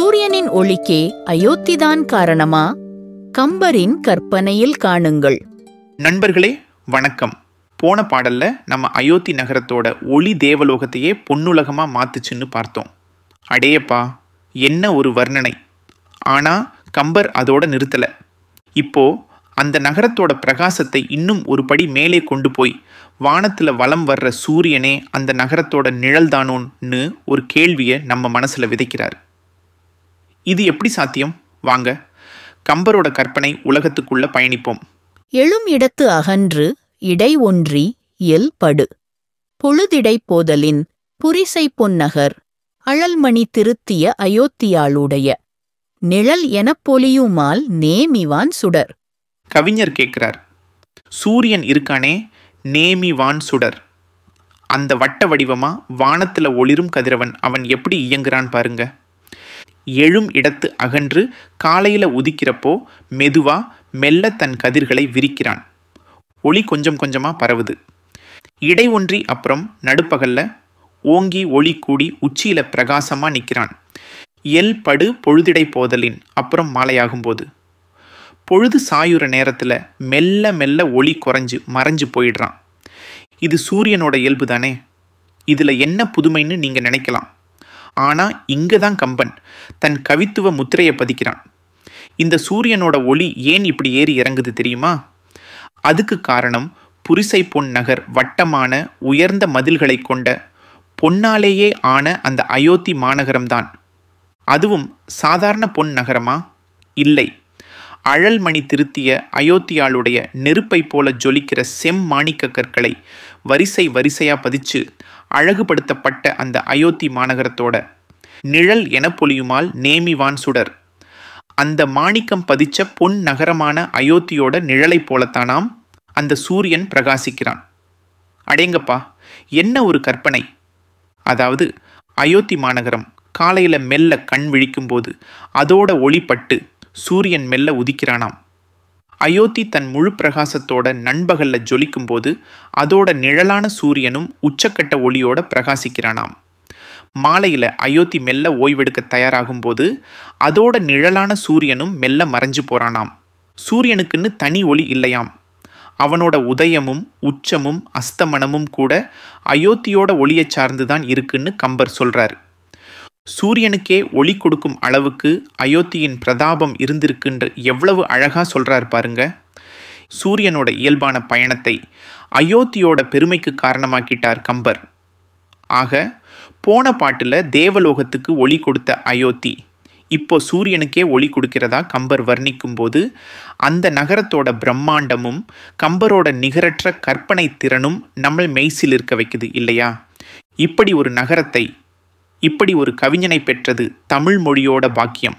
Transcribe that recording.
சூரியனின் ஒளிக்கே அயோத்திதான் காரணமா? கம்பரின் கற்பனையில் காணுங்கள். நண்பர்களே வணக்கம். போன பாடல்ல நம்ம அயோத்தி நகரத்தோட ஒளி தேவலோகத்தையே பொன்னுலகமா மாத்துச்சுன்னு பார்த்தோம். அடேயப்பா, என்ன ஒரு வர்ணனை! ஆனா கம்பர் அதோட நிறுத்தல. இப்போ அந்த நகரத்தோட பிரகாசத்தை இன்னும் ஒரு படி மேலே கொண்டு போய் வானத்துல வலம் வர்ற சூரியனே அந்த நகரத்தோட நிழல்தானோன்னு ஒரு கேள்வியை நம்ம மனசுல விதைக்கிறார். இது எப்படி சாத்தியம்? வாங்க கம்பரோட கற்பனை உலகத்துக்குள்ள பயணிப்போம். எழும் இடத்து அகன்று இடை ஒன்றி எல் படு பொழுதிடை போதலின் புரிசை பொன்னகர் அழல்மணி திருத்திய அயோத்தியாளுடைய நிழல் எனப் பொலியுமால் நேமிவான் சுடர். கவிஞர் கேட்கிறார், சூரியன் இருக்கானே நேமிவான் சுடர், அந்த வட்ட வடிவமா வானத்துல ஒளிரும் கதிரவன் அவன் எப்படி இயங்குறான் பாருங்க. எழும் இடத்து அகன்று காலையில உதிக்கிறப்போ மெதுவா மெல்ல தன் கதிர்களை விரிக்கிறான். ஒளி கொஞ்சம் கொஞ்சமா பரவுது. இடை ஒன்றி அப்புறம் நடுப்பகல்ல ஓங்கி ஒளி கூடி உச்சியில பிரகாசமா நிற்கிறான். எல் படு பொழுதிடை போதலின் அப்புறம் மாலையாகும்போது பொழுது சாயுற நேரத்துல மெல்ல மெல்ல ஒளி குறைஞ்சு மறைஞ்சு போயிடுறான். இது சூரியனோட இயல்பு தானே. இதுல என்ன புதுமைன்னு நீங்க நினைக்கலாம். ஆனா இங்கதான் கம்பன் தன் கவித்துவ முத்திரையை பதிக்கிறான். இந்த சூரியனோட ஒளி ஏன் இப்படி ஏறி இறங்குது தெரியுமா? அதுக்கு காரணம் புரிசை பொன் நகர் வட்டமான உயர்ந்த மதில்களை கொண்ட பொன்னாலேயே ஆன அந்த அயோத்தி மாநகரம்தான். அதுவும் சாதாரண பொன் நகரமா? இல்லை, அழல்மணி திருத்திய அயோத்தியாளுடைய நெருப்பை போல ஜொலிக்கிற செம்மாணிக்க கற்களை வரிசை வரிசையா பதிச்சு அழகுபடுத்தப்பட்ட அந்த அயோத்தி மாநகரத்தோட நிழல் என பொலியுமால் நேமிவான் சுடர். அந்த மாணிக்கம் பதிச்ச பொன் நகரமான அயோத்தியோட நிழலை போலத்தானாம் அந்த சூரியன் பிரகாசிக்கிறான். அடேங்கப்பா, என்ன ஒரு கற்பனை! அதாவது அயோத்தி மாநகரம் காலையில மெல்ல கண் விழிக்கும்போது அதோட ஒளிப்பட்டு சூரியன் மெல்ல உதிக்கிறானாம். அயோத்தி தன் முழு பிரகாசத்தோட நண்பகல்ல ஜொலிக்கும் போது அதோட நிழலான சூரியனும் உச்சக்கட்ட ஒளியோட பிரகாசிக்கிறானாம். மாலையில அயோத்தி மெல்ல ஓய்வெடுக்க தயாராகும் போது அதோட நிழலான சூரியனும் மெல்ல மறைஞ்சு போறானாம். சூரியனுக்குன்னு தனி ஒளி இல்லையாம். அவனோட உதயமும் உச்சமும் அஸ்தமனமும் கூட அயோத்தியோட ஒளியை சார்ந்துதான் இருக்குன்னு கம்பர் சொல்றார். சூரியனுக்கே ஒளி கொடுக்கும் அளவுக்கு அயோத்தியின் பிரதாபம் இருந்திருக்குன்ற எவ்வளவு அழகா சொல்றார் பாருங்க. சூரியனோட இயல்பான பயணத்தை அயோத்தியோட பெருமைக்கு காரணமாக்கிட்டார் கம்பர். ஆக போன பாட்டுல தேவலோகத்துக்கு ஒளி கொடுத்த அயோத்தி இப்போ சூரியனுக்கே ஒளி கொடுக்கிறதா கம்பர் வர்ணிக்கும் போது அந்த நகரத்தோட பிரம்மாண்டமும் கம்பரோட நிகரற்ற கற்பனை திறனும் நம்ம மெய்சில் இருக்க வைக்குது இல்லையா? இப்படி ஒரு நகரத்தை, இப்படி ஒரு கவிஞனை பெற்றது தமிழ் மொழியோட பாக்கியம்.